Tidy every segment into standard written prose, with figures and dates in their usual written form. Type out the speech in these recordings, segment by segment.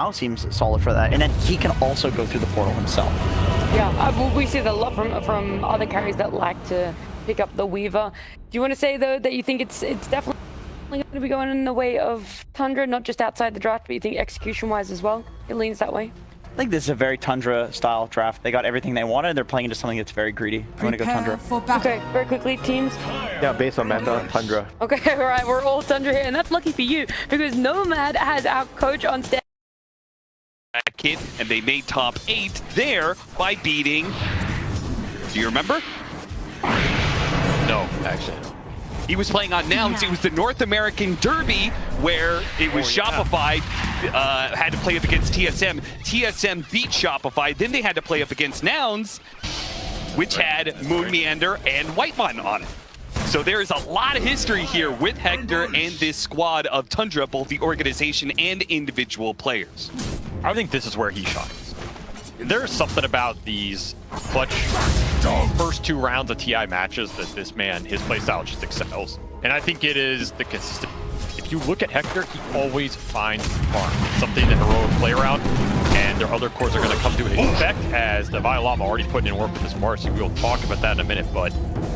now seems solid for that. And then he can also go through the portal himself. Yeah, we see that a lot from other carries that like to pick up the Weaver. Do you want to say, though, that you think it's definitely going to be going in the way of Tundra, not just outside the draft, but you think execution-wise as well, it leans that way? I think this is a very Tundra-style draft. They got everything they wanted. They're playing into something that's very greedy. I'm going to go Tundra. Okay, very quickly, teams. Yeah, based on meta, Tundra. Okay, all right, we're all Tundra here, and that's lucky for you, because Nomad has our coach on stage. And they made top 8 there by beating... Do you remember? No, actually. He was playing on Nouns. It was the North American Derby where it was Shopify had to play up against TSM. TSM beat Shopify. Then they had to play up against Nouns, which had Moon Meander and Whitemon on it. So there is a lot of history here with Hector and this squad of Tundra, both the organization and individual players. I think this is where he shines. There's something about these clutch first 2 rounds of TI matches that this man, his playstyle just excels. And I think it is the consistent. If you look at Hector, he always finds farm. It's something that Heroic play around, and their other cores are going to come to expect, as the Violama already putting in work with this Marcy. We'll talk about that in a minute, but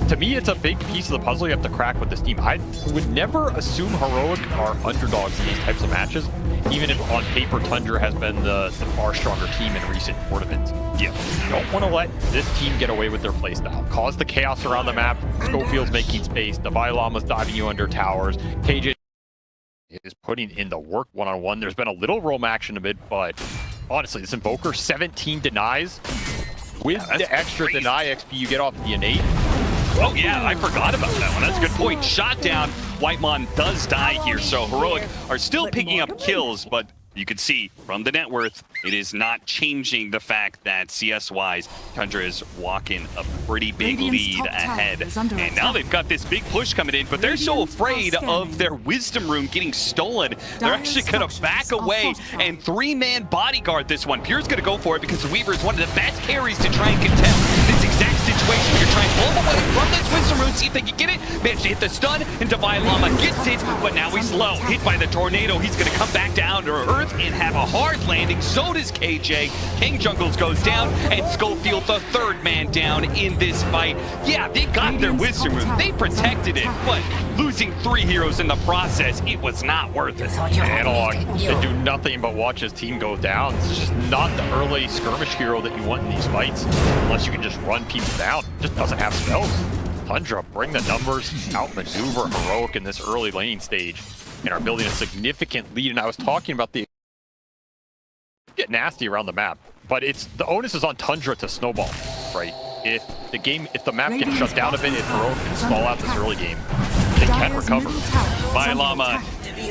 to me, it's a big piece of the puzzle you have to crack with this team. I would never assume Heroic are underdogs in these types of matches, even if on paper Tundra has been the far stronger team in recent tournaments. Yeah, you don't want to let this team get away with their playstyle. Cause the chaos around the map, Schofield's making space, the Violama's diving you under towers, KJ is putting in the work one-on-one. There's been a little roam action a bit, but honestly, this Invoker 17 denies. With the extra crazy deny XP you get off the innate. Oh yeah, I forgot about that one. That's a good point. Shot down. Whitemon does die here, so Heroic are still picking up kills, but you can see from the net worth, it is not changing the fact that CS-wise, Tundra is walking a pretty big lead ahead. And now they've got this big push coming in, but they're so afraid of their Wisdom Rune getting stolen. They're actually going to back away and 3-man bodyguard this one. Pure's going to go for it because the Weaver is one of the best carries to try and contest this exact situation. You're trying to pull him away from this Wisdom Rune, see if they can get it. Managed to hit the stun, and Violama gets it, but now he's low. Hit by the tornado. He's going to come back down to Earth and have a hard landing. So does KJ. King Jungles goes down, and Schofield, the 3rd man down in this fight. Yeah, they got their Wisdom Rune. They protected it, but losing 3 heroes in the process, it was not worth it. Analog to do nothing but watch his team go down. It's just not the early skirmish hero that you want in these fights, unless you can just run people down. Just doesn't have spells. Tundra bring the numbers, outmaneuver Heroic in this early laning stage, and are building a significant lead. And I was talking about the get nasty around the map, but it's the onus is on Tundra to snowball, right? If the map gets shut down a bit, if Heroic can stall out this early game, they can recover. Violama,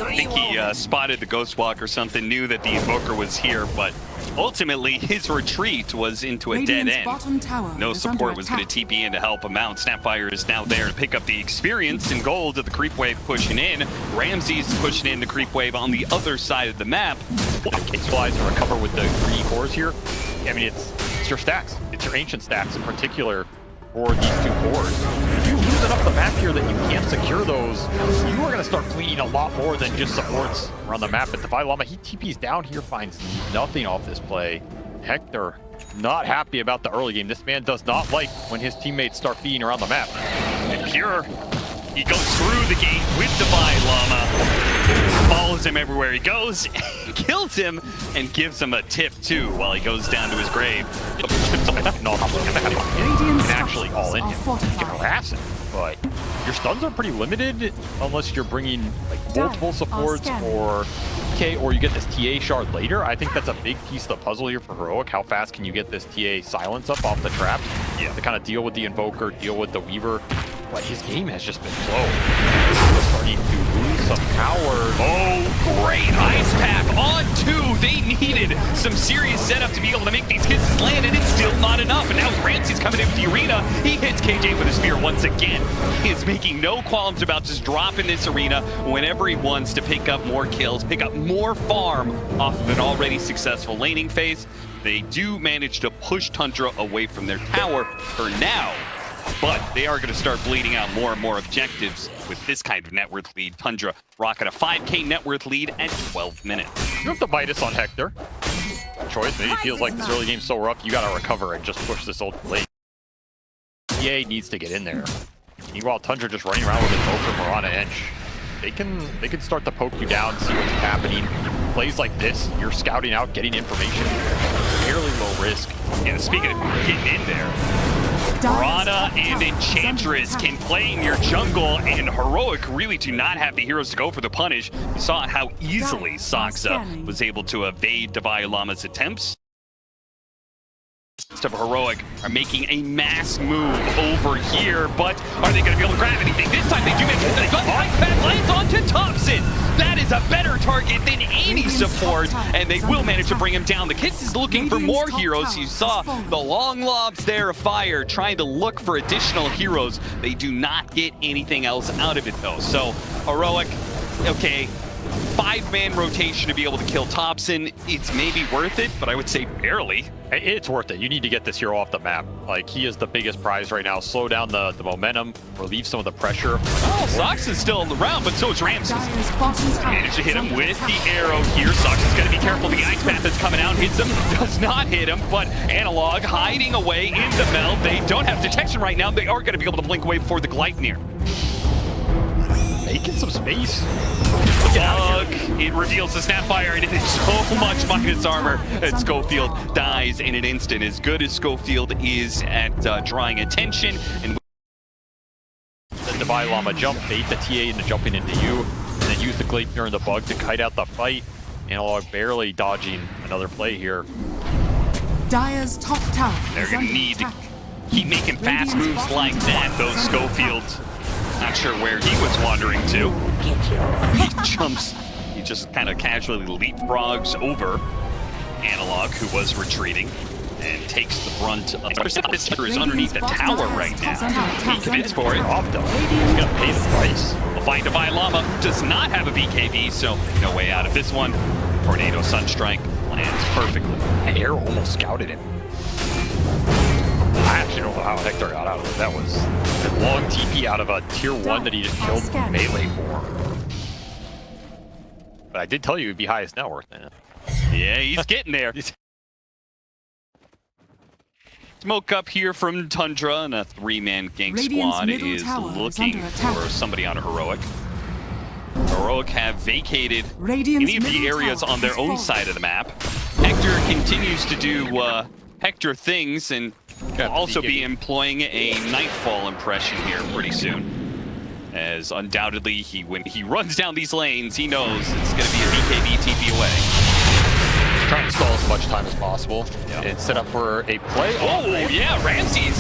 I think he spotted the Ghostwalk or something, knew that the Invoker was here, but ultimately his retreat was into a dead end. No support was going to TP in to help him out. Snapfire is now there to pick up the experience and gold of the creep wave pushing in. Ramsey's pushing in the creep wave on the other side of the map. Case flies to recover with the greedy cores here. I mean, it's your stacks. It's your ancient stacks in particular for these 2 cores. If you lose enough the map here that you can't secure those, you are going to start bleeding a lot more than just supports around the map. But the Violama, he TPs down here, finds nothing off this play. Hector, not happy about the early game. This man does not like when his teammates start feeding around the map. And Pure, he goes through the gate with the Violama, follows him everywhere he goes, kills him, and gives him a tip too while he goes down to his grave. And actually all in him. You can harass him, but your stuns are pretty limited unless you're bringing like multiple supports or PK, or you get this TA shard later. I think that's a big piece of the puzzle here for Heroic. How fast can you get this TA silence up off the trap? Yeah, to kind of deal with the Invoker, deal with the Weaver. But his game has just been slow. He's starting to lose some power. Oh, great ice pack on 2. They needed some serious setup to be able to make these kisses land, and it's still not enough. And now Ramsey's coming in with the arena. He hits KJ with a spear once again. He is making no qualms about just dropping this arena whenever he wants to pick up more kills, pick up more farm off of an already successful laning phase. They do manage to push Tundra away from their tower for now. but they are going to start bleeding out more and more objectives with this kind of net worth lead. Tundra rocking a 5K net worth lead at 12 minutes. You have to bite us on Hector. Choice, maybe it feels like this early game's so rough, you gotta recover and just push this old late. EA needs to get in there. Meanwhile, Tundra just running around with his poke from Mirana Ench. They can start to poke you down, see what's happening. Plays like this, you're scouting out, getting information. Fairly low risk. And speaking of getting in there, Mirana and Enchantress can play in your jungle, and Heroic really do not have the heroes to go for the punish. You saw how easily Saksa was able to evade Davai Lama's attempts. Of Heroic are making a mass move over here, but are they going to be able to grab anything? This time they do make it. They got the ice pack lands onto Topson. That is a better target than any support, and they will manage to bring him down. The Kiss is looking for more heroes. You saw the long lobs there of fire, trying to look for additional heroes. They do not get anything else out of it, though. So Heroic, okay, 5-man rotation to be able to kill Topson. It's maybe worth it, but I would say barely. It's worth it. You need to get this hero off the map. Like, he is the biggest prize right now. Slow down the momentum, relieve some of the pressure. Oh, Saksa is still on the round, but so is Ramses. Managed to hit him with the arrow here. Saksa's going to be careful. The ice path that's coming out hits him, does not hit him, but Analog hiding away in the meld. They don't have detection right now. They are going to be able to blink away before the Gleipnir. Making some space. It reveals the Snapfire, and it is so much minus armor that Schofield dies in an instant. As good as Schofield is at drawing attention, and the Davai Lama jump, bait the TA into jumping into you, and then use the Gleipnir and the bug to kite out the fight. Analog barely dodging another play here. Dire's top tower. They're going to need to keep making fast moves like that, though Schofield, not sure where he was wandering to. He jumps, he just kind of casually leapfrogs over Analog, who was retreating, and takes the brunt of this hitter is underneath the tower right now. He commits for it. Robbed him. He's gonna pay the price. We'll find Davai Lama does not have a BKB, so no way out of this one. Tornado Sunstrike lands perfectly. The arrow almost scouted him. I actually don't know how Hector got out of it. That was a long TP out of a tier 1 that he just killed melee for. But I did tell you he'd be highest net worth, man. Yeah, he's getting there. Smoke up here from Tundra, and a 3-man gank squad is looking for somebody on Heroic. Heroic have vacated any of the areas on their own side of the map. Hector continues to do Hector things, and will also be employing a Nightfall impression here pretty soon. As undoubtedly, when he runs down these lanes, he knows it's going to be a BKB TP away. Trying to stall as much time as possible and set up for a play. Oh, yeah, Ramses.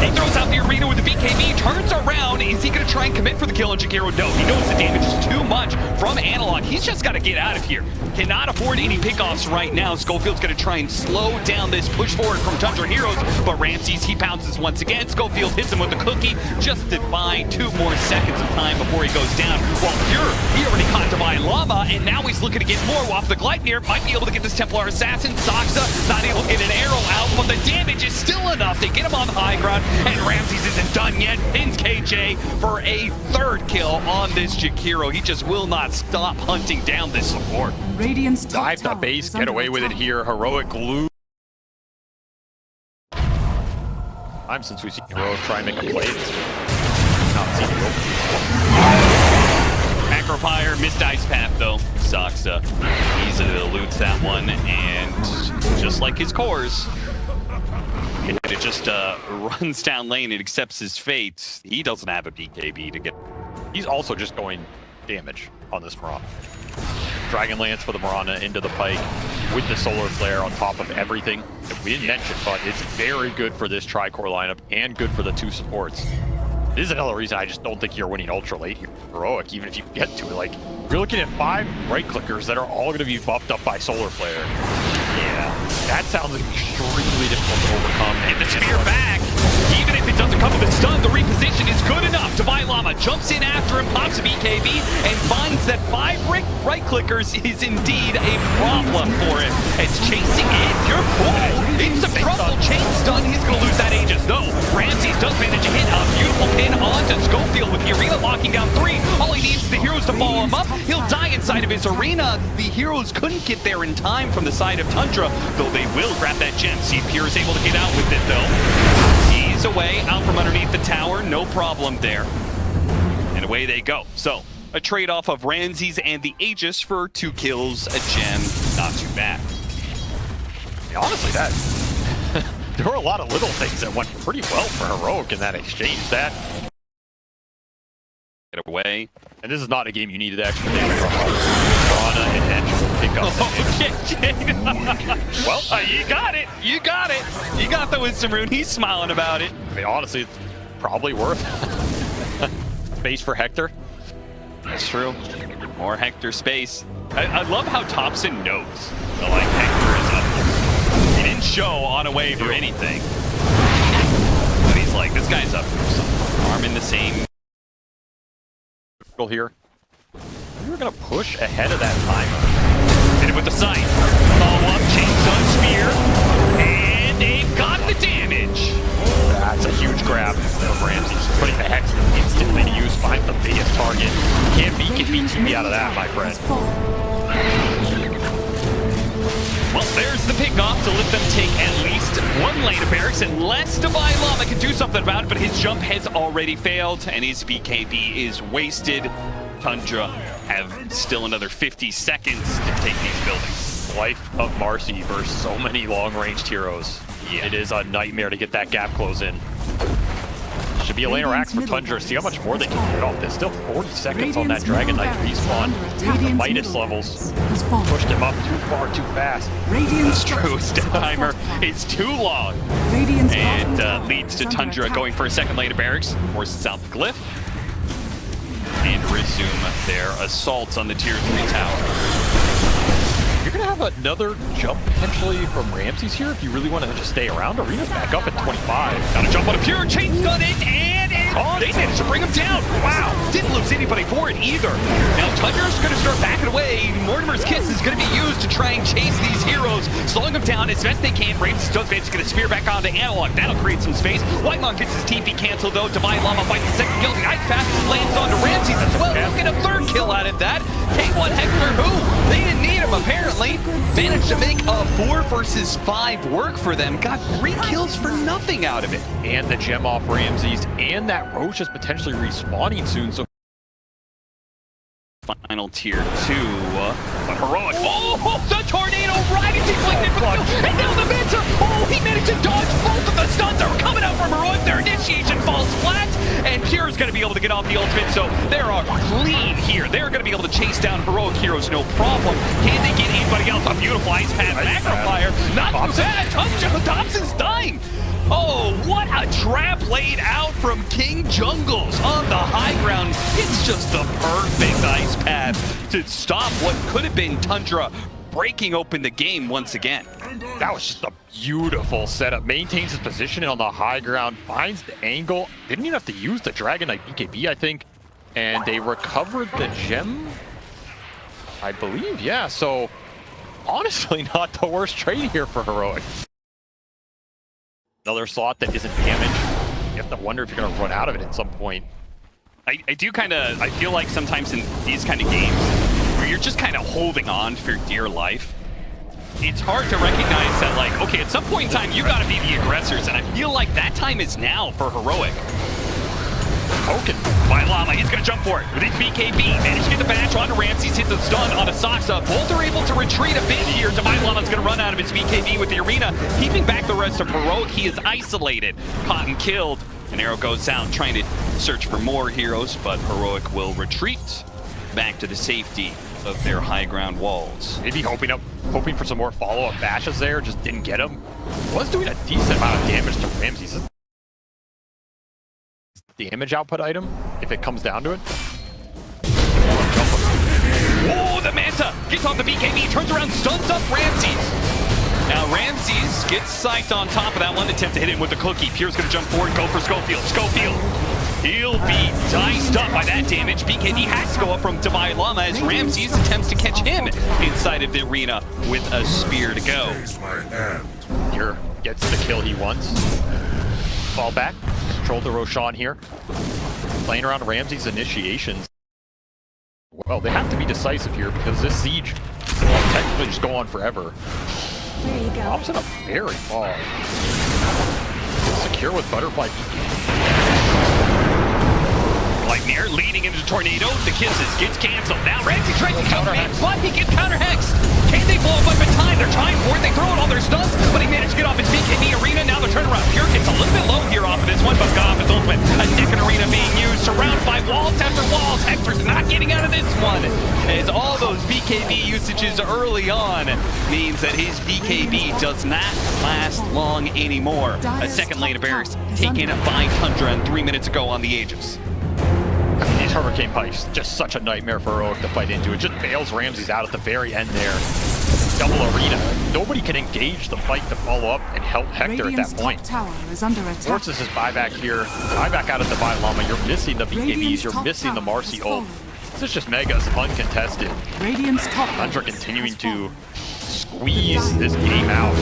He throws out the arena with the BKB, turns around. Is he going to try and commit for the kill on Jakiro? No, he knows the damage is too much from Analog. He's just got to get out of here. Cannot afford any pickoffs right now. Schofield's going to try and slow down this push forward from Tundra Heroes, but Ramses, he pounces once again. Schofield hits him with the cookie just to buy 2 more seconds of time before he goes down. While Pure, he already caught Divine Lava, and now he's looking to get more off the Gleipnir. Might be able to get this Templar Assassin. Saksa not able to get an arrow out, but the damage is still enough to get him on the high ground, and Ramses isn't done yet. Pins KJ for a 3rd kill on this Jakiro. He just will not stop hunting down this support. Radiant's dive the base, get away with it here. Heroic lose. Time since we've seen Heroic try and make a play. Not seen it Macropire, missed ice path though. Saksa easily eludes that one, and just like his cores, it just runs down lane and accepts his fate. He doesn't have a BKB to get. He's also just going damage on this Mirana. Dragon Lance for the Mirana into the pike with the Solar Flare on top of everything that we didn't mention, but it's very good for this tri-core lineup and good for the 2 supports. This is another reason I just don't think you're winning ultra late here. Heroic, even if you get to it, like, you're looking at 5 right clickers that are all going to be buffed up by Solar Flare. Yeah. That sounds extremely difficult to overcome. And the spear back, even if it doesn't come with a stun, the reposition is good enough. Divine Llama jumps in after him, pops a BKB, and finds that 5 right clickers is indeed a problem for him. It's chasing in. You're cool. It's a trouble chain stun. He's going to lose that Aegis. No, Ramses does manage to hit a beautiful pin onto Schofield with Arena locking down 3. All he needs is the heroes to follow him up. He'll die inside of his arena. The heroes couldn't get there in time from the side of Tundra, though they will grab that gem. See if Pure is able to get out with it, though. He's away, out from underneath the tower. No problem there. And away they go. So, a trade-off of Ramses and the Aegis for 2 kills, a gem. Not too bad. Yeah, honestly, that there were a lot of little things that went pretty well for Heroic in that exchange. That Get away. and this is not a game you needed extra damage from. Rana and Edge will pick up. Well, you got it. You got it. You got the Wisdom Rune. He's smiling about it. I mean, honestly, it's probably worth space for Hector. That's true. More Hector space. I love how Topson knows that, like, Hector is up. He didn't show on a wave or anything. But he's like, this guy's up for something. Arm in the same. Here. We were going to push ahead of that timer. Hit it with the sight. Follow up, chains on spear. And they've got the damage. That's a huge grab from Ramses. Putting the Hex instantly to use, finds the biggest target. Can't beat TV out of that, my friend. Well, there's the pickoff to let them take at least 1 lane of barracks, unless Divine Llama can do something about it, but his jump has already failed, and his BKB is wasted. Tundra have still another 50 seconds to take these buildings. Life of Marcy versus so many long-ranged heroes. Yeah. It is a nightmare to get that gap close in. Should be a laner axe for Tundra. See how much more they can get off. There's still 40 seconds on that Dragon Knight respawn. The Midas levels pushed him up too far, too fast. It's true. Step timer is too long. And leads to Tundra going for a 2nd lane of barracks. Forces out the glyph. And resume their assault on the tier 3 tower. You're going to have another jump potentially from Ramses here if you really want to just stay around. Arena's back up at 25. Gotta jump on a Pure, chain gun it, and they managed to bring him down. Wow, didn't lose anybody for it either. Now Tundra's gonna start backing away. Mortimer's Kiss is gonna be used to try and chase these heroes, slowing them down as best they can. Ramses does manage to get a spear back onto Analog. That'll create some space. Whitemon gets his TP canceled though. Divine Llama fights the 2nd kill. The Ice Path lands onto Ramses as well. We'll get a 3rd kill out of that. K1 Hector, who they didn't need him apparently, managed to make a 4 versus 5 work for them. Got 3 kills for nothing out of it. And the gem off Ramses, and that Roche is potentially respawning soon, so final tier 2. But Heroic. Oh, the tornado right as he flicked it for the kill. And now the Mentor. Oh, he managed to dodge both of the stuns that were coming out from Heroic. Their initiation falls flat. And Pure is going to be able to get off the ultimate. So they are clean here. They're going to be able to chase down Heroic heroes, no problem. Can they get anybody else? A beautiful Ice Path Magnifier. Not too bad. Topson's dying. Oh, what a trap laid out from King Jungles on the high ground. It's just the perfect Ice Path to stop what could have been Tundra breaking open the game once again. that was just a beautiful setup. Maintains his position on the high ground, finds the angle. Didn't even have to use the Dragon Knight BKB, I think. And they recovered the gem, I believe. Yeah, so honestly, not the worst trade here for Heroic. Another slot that isn't damaged. You have to wonder if you're going to run out of it at some point. I feel like sometimes in these kind of games where you're just kind of holding on for dear life, it's hard to recognize that, like, okay, at some point in time, you got to be the aggressors, and I feel like that time is now for Heroic. Poken by Llama, he's going to jump for it with his BKB. Managed to get the bash onto Ramses, hits the stun onto Saksa. Both are able to retreat a bit here. Divine Llama's going to run out of his BKB with the arena, keeping back the rest of Heroic. He is isolated, caught and killed. An arrow goes down, trying to search for more heroes, but Heroic will retreat back to the safety of their high ground walls. Maybe hoping for some more follow-up bashes there, just didn't get him. Was doing a decent amount of damage to Ramses. Damage output item, if it comes down to it. Oh, the Manta gets off the BKB, turns around, stuns up Ramses. Now Ramses gets psyched on top of that one, attempt to hit him with the cookie. Pure's gonna jump forward, go for Schofield. Schofield, he'll be diced up by that damage. BKB has to go up from Dubai Llama as Ramses attempts to catch him inside of the arena with a spear to go. Here gets the kill he wants. Fall back, control the Roshan here. Playing around Ramses' initiations. Well, they have to be decisive here because this siege will technically just go on forever. There you go. Topson up very far. Secure with Butterfly. Lightning leading into Tornado. The kisses gets canceled. Now Ramsey tries to counter Hex, but he gets counter Hex. Can they blow up in time? They're trying for it. They throw it all their stuns, but he managed to get off his BKB arena. Now the turnaround. Pure gets a little bit low here off of this one, but got off his ultimate. A second arena being used, surrounded by walls after walls. Hector's not getting out of this one, as all those BKB usages early on means that his BKB does not last long anymore. A second lane of barracks taken by Tundra and 3 minutes ago on the Aegis. These Hurricane Pikes, just such a nightmare for Heroic to fight into. It just bails Ramses out at the very end there. Double arena. Nobody can engage the fight to follow up and help Hector at that point. Tower is under attack. Forces his buyback here. Buyback out of Dubai Llama. You're missing the BKBs. You're missing the Marcy ult. This is just Mega's uncontested. Radiant's top Tundra continuing to squeeze this game out.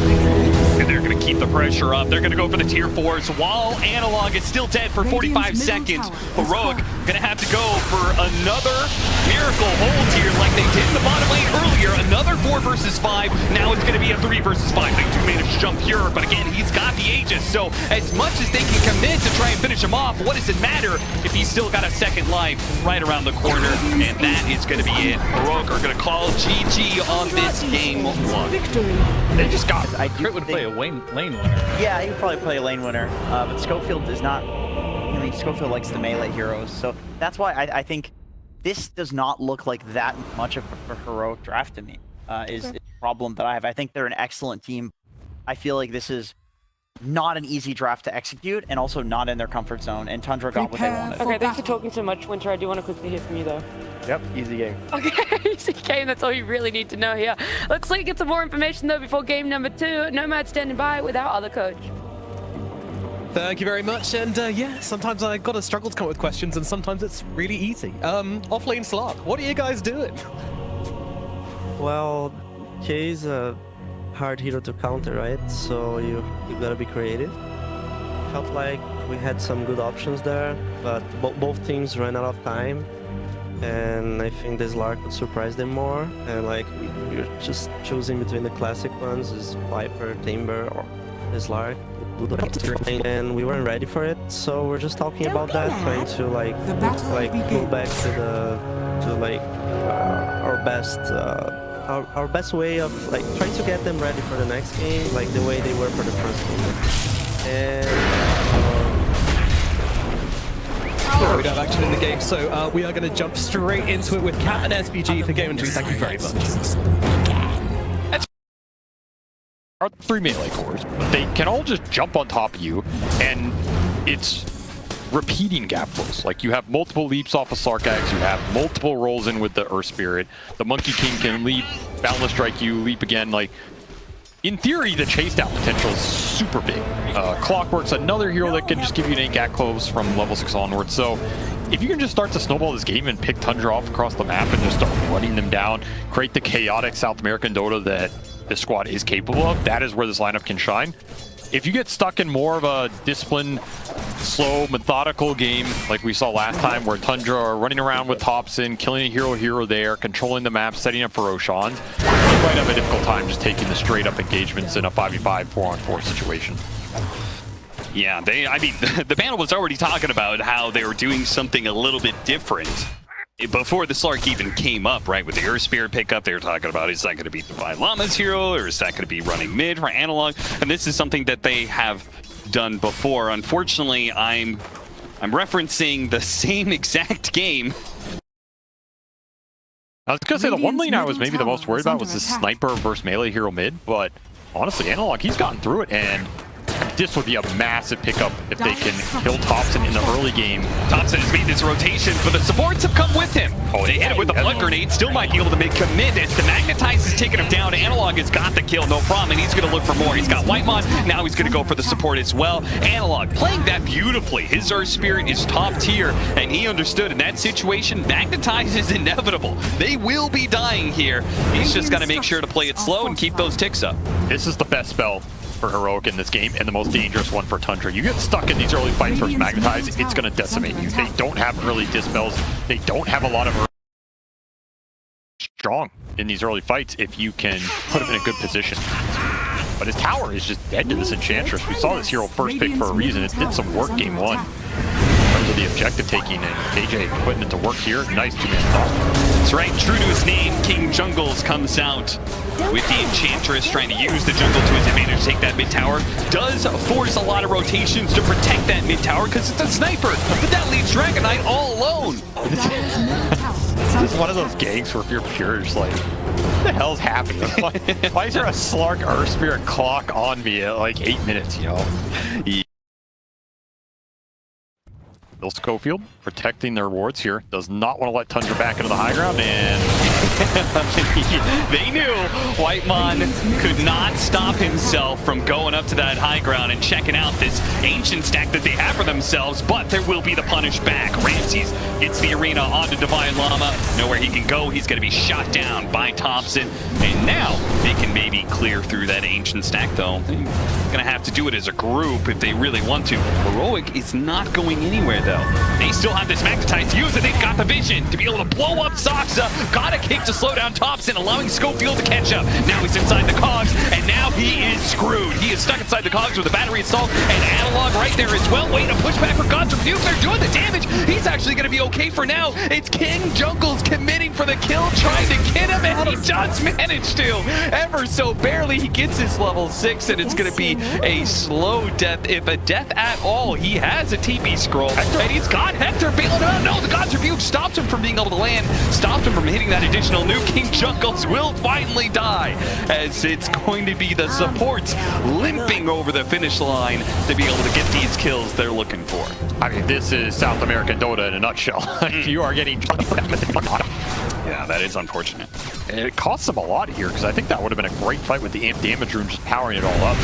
And they're going to keep the pressure up. They're going to go for the tier 4s while Analog is still dead for 45 seconds. Heroic going to have to go for another miracle hold here like they did in the bottom lane earlier. Another 4 versus 5. Now it's going to be a 3 versus 5. They do manage to jump Pure, but again, he's got the Aegis. So as much as they can commit to try and finish him off, what does it matter if he's still got a second life right around the corner? And that is going to be it. Heroic are going to call GG on this game 1. They just got Crit would play a lane winner. Yeah, he would probably play a lane winner, but Schofield does not. I mean, Schofield likes the melee heroes, so that's why I think this does not look like that much of a Heroic draft to me. Is a problem that I have. I think they're an excellent team. I feel like this is not an easy draft to execute, and also not in their comfort zone. And Tundra got what they wanted. Okay, thanks for talking so much, Winter. I do want to quickly hear from you, though. Yep, easy game. Okay, easy game. That's all you really need to know here. Looks like get some more information, though, before game number 2. Nomad standing by with our other coach. Thank you very much, and yeah, sometimes I gotta struggle to come up with questions, and sometimes it's really easy. Offlane Slark, what are you guys doing? Well, Kay's a hard hero to counter, right? So you gotta be creative. Felt like we had some good options there, but both teams ran out of time, and I think this Lark would surprise them more. And like we're just choosing between the classic ones, is Viper, Timber, or this Lark. And we weren't ready for it, so we're just talking about that, trying to like go back to our best way of like trying to get them ready for the next game, like the way they were for the first game. And We don't have action in the game, so we are going to jump straight into it with Cat and SPG for game 2. Thank you very much. Are 3 melee cores, but they can all just jump on top of you, and it's repeating gap flows. Like, you have multiple leaps off of Sarkax, you have multiple rolls in with the Earth Spirit, the Monkey King can leap, Boundless Strike you, leap again. Like, in theory, the chase down potential is super big. Clockwork's another hero that can just give you an 8 gap close from level 6 onwards. So if you can just start to snowball this game and pick Tundra off across the map and just start running them down, create the chaotic South American Dota that this squad is capable of, that is where this lineup can shine. If you get stuck in more of a disciplined, slow, methodical game like we saw last time, where Tundra are running around with Topson, killing a hero there, controlling the map, setting up for Roshan, you might have a difficult time just taking the straight up engagements in a 5v5, 4-on-4 situation. Yeah, I mean, the panel was already talking about how they were doing something a little bit different. Before the Slark even came up, right, with the Earth Spirit pickup, they were talking about, is that going to be Dubai Llama's hero, or is that going to be running mid for Analog? And this is something that they have done before. Unfortunately, I'm referencing the same exact game. I was going to say, the one lane I was maybe the most worried about was this sniper versus melee hero mid, but honestly, Analog, he's gotten through it, and this would be a massive pickup if they can kill Topson in the early game. Topson has made this rotation, but the supports have come with him. Oh, they hit it with a blood grenade, still might be able to make commit as the Magnetize is taking him down. Analog has got the kill, no problem, and he's going to look for more. He's got Whitemon, now he's going to go for the support as well. Analog playing that beautifully. His Earth Spirit is top tier, and he understood in that situation, Magnetize is inevitable. They will be dying here. He's just got to make sure to play it slow and keep those ticks up. This is the best spell for Heroic in this game, and the most dangerous one for Tundra. You get stuck in these early fights versus Magnetize, it's going to decimate you. They don't have early dispels. They don't have a lot of strong in these early fights if you can put him in a good position. But his tower is just dead to this Enchantress. We saw this hero first pick for a reason. It did some work game one in terms of the objective taking, and KJ putting it to work here. Nice two-man thought. That's right, true to his name, King Jungles comes out with the Enchantress trying to use the jungle to his advantage to take that mid tower. Does force a lot of rotations to protect that mid tower because it's a sniper, but that leaves Dragon Knight all alone. This is one of those games where if you're pure, it's like, what the hell's happening? Why is there a Slark Earth Spirit clock on me at like 8 minutes, you know? Bill Schofield protecting their wards here. Does not want to let Tundra back into the high ground, and they knew Whitemon could not stop himself from going up to that high ground and checking out this ancient stack that they have for themselves, but there will be the punish back. Ramses gets the arena onto Divine Llama. Nowhere he can go. He's going to be shot down by Topson, and now they can maybe clear through that ancient stack, though. They're going to have to do it as a group if they really want to. Heroic is not going anywhere, though. They still have this Magnetize to use, and they've got the vision to be able to blow up Saksa. Got a kick to slow down Topson, allowing Schofield to catch up. Now he's inside the cogs, and now he is screwed. He is stuck inside the cogs with a battery assault, and Analog right there as well. Waiting to push back for God's Rebuke. They're doing the damage. He's actually going to be okay for now. It's King Jungles committing for the kill, trying to get him, and he does manage to. Ever so barely, he gets his level 6, and it's going to be a slow death, if a death at all. He has a TP scroll, and he's got Hector bailing him out. No, the God's Rebuke stops him from being able to land, stopped him from hitting that additional nuke. King Jungles will finally die, as it's going to be the supports limping over the finish line to be able to get these kills they're looking for. I mean, this is South American Dota in a nutshell. You are getting... Yeah, that is unfortunate. And it costs them a lot here, because I think that would have been a great fight with the Amp Damage Rune just powering it all up.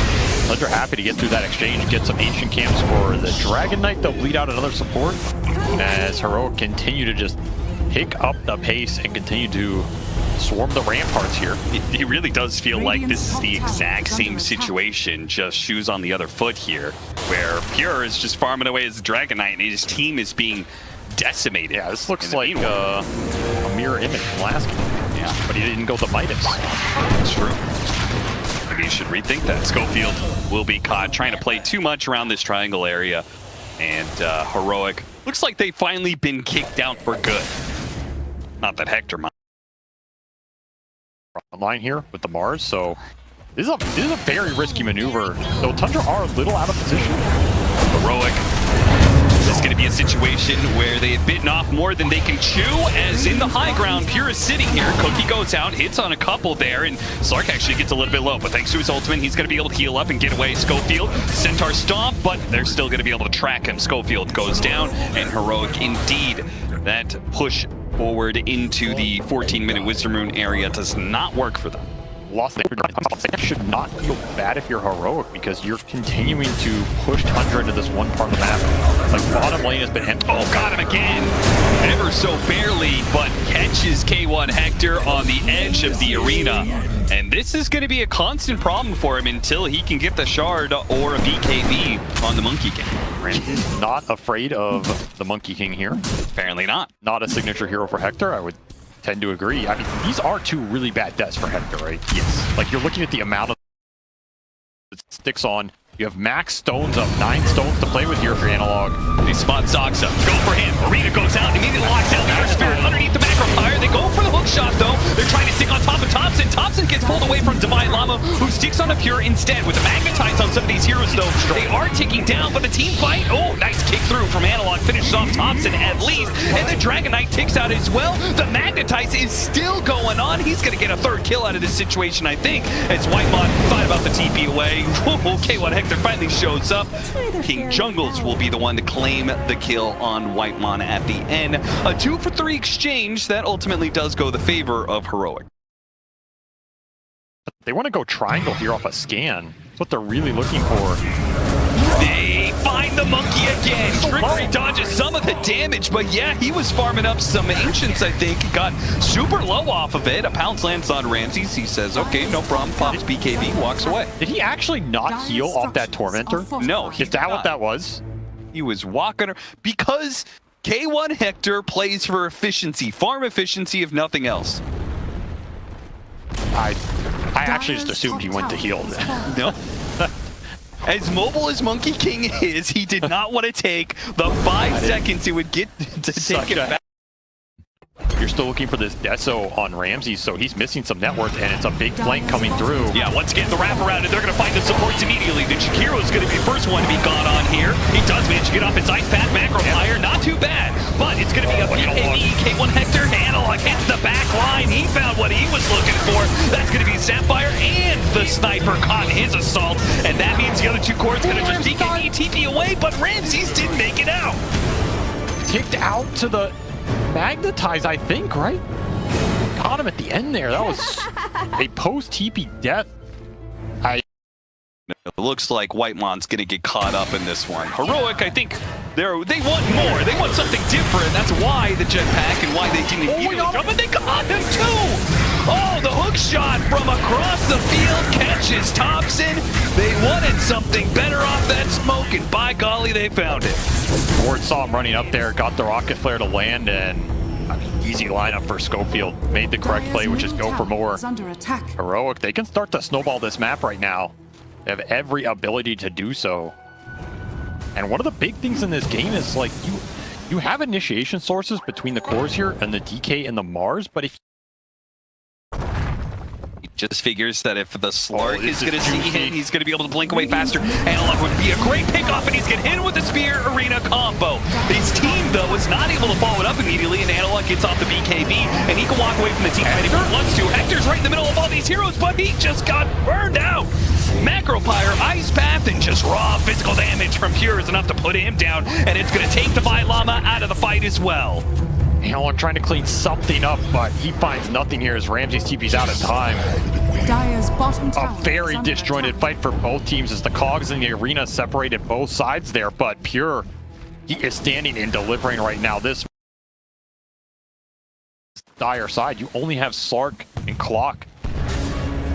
Tundra happy to get through that exchange, get some Ancient Camps for the Dragon Knight. They'll bleed out another support as Heroic continue to just pick up the pace and continue to swarm the ramparts here. It really does feel like this is the exact same situation, just shoes on the other foot here, where Pure is just farming away as the Dragon Knight, and his team is being decimated. Yeah, this looks like a mirror image from last game. Yeah, but he didn't go the Midas. That's true. Maybe you should rethink that. Schofield will be caught trying to play too much around this triangle area, and Heroic looks like they've finally been kicked out for good. Not that Hector might. Line here with the Mars, so this is a very risky maneuver. Though Tundra are a little out of position. Heroic. This is going to be a situation where they have bitten off more than they can chew, as in the high ground, Pure is sitting here. Cookie goes out, hits on a couple there, and Slark actually gets a little bit low, but thanks to his ultimate, he's going to be able to heal up and get away. Schofield, Centaur Stomp, but they're still going to be able to track him. Schofield goes down, and Heroic indeed. That push forward into the 14-minute Wisdom Rune area does not work for them. Lost it should not feel bad if you're Heroic, because you're continuing to push Tundra into this one part of the map. Like, bottom lane has been empty. Oh, got him again. Ever so barely, but catches K1 Hector on the edge of the arena. And this is going to be a constant problem for him until he can get the shard or a BKB on the Monkey King. Ramsey's not afraid of the Monkey King here. Apparently not. Not a signature hero for Hector, I would tend to agree. I mean, these are two really bad deaths for Hector, right? Yes. Like, you're looking at the amount of it sticks on. You have max stones up, 9 stones to play with here for Analog. They spot Saksa. Go for him. Arena goes out. Immediately locks down the Earth Spirit underneath the macro fire. They go for the hook shot, though. They're trying to stick on top of Topson. Topson gets pulled away from Divine Llama, who sticks on a Pure instead. With the Magnetize on some of these heroes, though, they are ticking down, but the team fight. Oh, nice kick through from Analog. Finishes off Topson at least. And the Dragon Knight ticks out as well. The Magnetize is still going on. He's going to get a 3rd kill out of this situation, I think, as Whitemon thought about the TP away. K1 Hector Hector finally shows up. King Jungles will be the one to claim the kill on Whitemon at the end. A 2-for-3 exchange that ultimately does go the favor of Heroic. They want to go triangle here off a scan. That's what they're really looking for. They find the monkey again. Trickery dodges some of the damage, but yeah, he was farming up some ancients, I think. Got super low off of it. A pounce lands on Ramses. He says, okay, no problem. Pops BKB, walks away. Did he actually not heal off that Tormentor? No, he Is that what that was? He was walking because K1 Hector plays for efficiency, farm efficiency if nothing else. I actually just assumed he went to heal. No. As mobile as Monkey King is, he did not want to take the 5 seconds it would get to take it back. You're still looking for this Deso on Ramses, so he's missing some net worth, and it's a big flank coming through. Yeah, once again, the wraparound, and they're going to find the supports immediately. The Shakiro's going to be the first one to be gone on here. He does manage to get off his ice path, macro fire, not too bad, but it's going to be a BKB, K1 Hector, Analog hits the back line. He found what he was looking for. That's going to be Sapphire, and the sniper caught his assault, and that means the other two cores going to just BKB, TP away, but Ramses didn't make it out. Kicked out to the Magnetize, I think, right? Caught him at the end there. That was a post-TP death. It looks like Whitemon's going to get caught up in this one. Heroic, I think they want more. They want something different. That's why the jetpack and why they didn't immediately jump, but they caught him too! Oh, the hook shot from across the field catches Topson. They wanted something better off that smoke, and by golly, they found it. Ward saw him running up there, got the rocket flare to land, and easy lineup for Schofield. Made the correct play, which is go for more. Heroic, they can start to snowball this map right now. They have every ability to do so. And one of the big things in this game is, like, you have initiation sources between the cores here and the DK and the Mars, but if just figures that if the Slark is going to see him, he's going to be able to blink away faster. Analog would be a great pickoff, and he's getting hit with the Spear Arena combo. His team, though, is not able to follow it up immediately, and Analog gets off the BKB, and he can walk away from the team if he wants to. Hector's right in the middle of all these heroes, but he just got burned out. Macropyre, Ice Path, and just raw physical damage from Pure is enough to put him down, and it's going to take Divine Llama out of the fight as well. Analog trying to clean something up, but he finds nothing here as Ramses TP's out of time. A very disjointed fight for both teams as the cogs in the arena separated both sides there, but Pure, he is standing and delivering right now. This dire side, you only have Slark and Clock.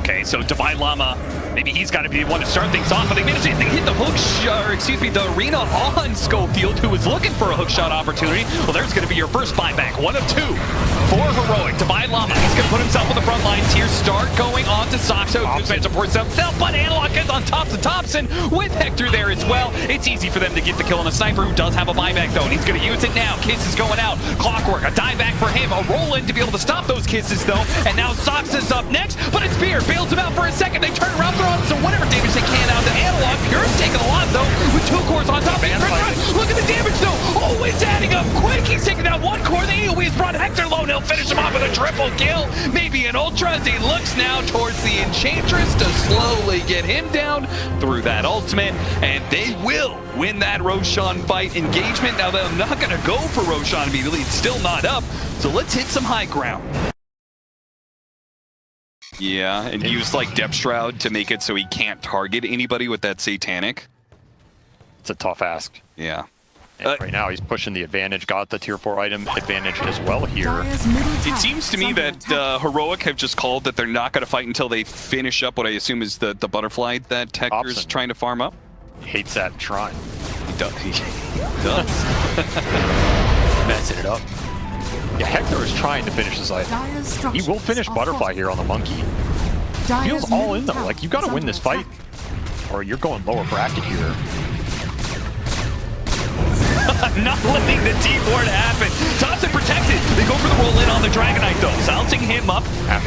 Okay, so Divine Llama, maybe he's got to be the one to start things off, but they managed to hit the hook shot, or excuse me, the arena on Schofield, who was looking for a hook shot opportunity. Well, there's going to be your first buyback, 1 of 2 for Heroic. Divine Llama, he's going to put himself on the front lines here, start going on to Saksa, who's managed to pour himself, but Analog gets on top to Topson with Hector there as well. It's easy for them to get the kill on a sniper who does have a buyback, though, and he's going to use it now. Kiss is going out. Clockwork, a dive back for him, a roll in to be able to stop those kisses, though, and now Saksa's up next, but it's Spear. Bails him out for a second. They turn around, throw some whatever damage they can out to Analog. Pure's taking a lot, though, with 2 cores on top. Look at the damage, though. Oh, it's adding up quick. He's taking down 1 core. The AoE has brought Hector low, and he'll finish him off with a triple kill. Maybe an ultra as he looks now towards the Enchantress to slowly get him down through that ultimate, and they will win that Roshan fight engagement. Now, they're not going to go for Roshan immediately. It's still not up, so let's hit some high ground. Yeah, and use like Depth Shroud to make it so he can't target anybody with that Satanic. It's a tough ask. Yeah. Right now he's pushing the advantage, got the tier 4 item advantage as well here. It seems to me that Heroic have just called that they're not going to fight until they finish up what I assume is the butterfly that Hector's trying to farm up. He hates that shrine. He does. He does. Messing it up. Yeah, Hector is trying to finish this item. He will finish Butterfly here on the Monkey. Feels all in though, like you gotta win this fight or you're going lower bracket here. Not letting the T-board happen. Topson protected. They go for the roll in on the Dragonite though, silencing him up.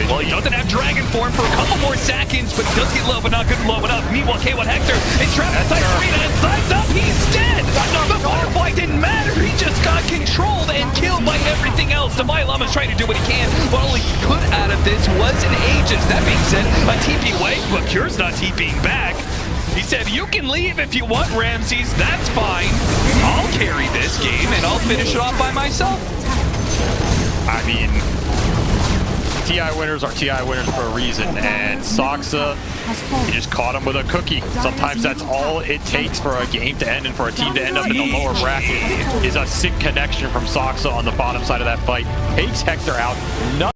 Well, he doesn't have Dragon form for a couple more seconds, but he does get low, but not good low enough. Meanwhile, K1 Hector is trapped inside the arena and sides up. He's dead. The butterfly didn't matter. He just got controlled and killed by everything else. Divine Llama's trying to do what he can, but all he could out of this was an Aegis. That being said, a TP away, but Cure's not TPing back. He said, you can leave if you want, Ramses. That's fine. I'll carry this game and I'll finish it off by myself. I mean, TI winners are TI winners for a reason, and Saksa, he just caught him with a cookie. Sometimes that's all it takes for a game to end and for a team to end up in the lower bracket is a sick connection from Saksa on the bottom side of that fight. Takes Hector out.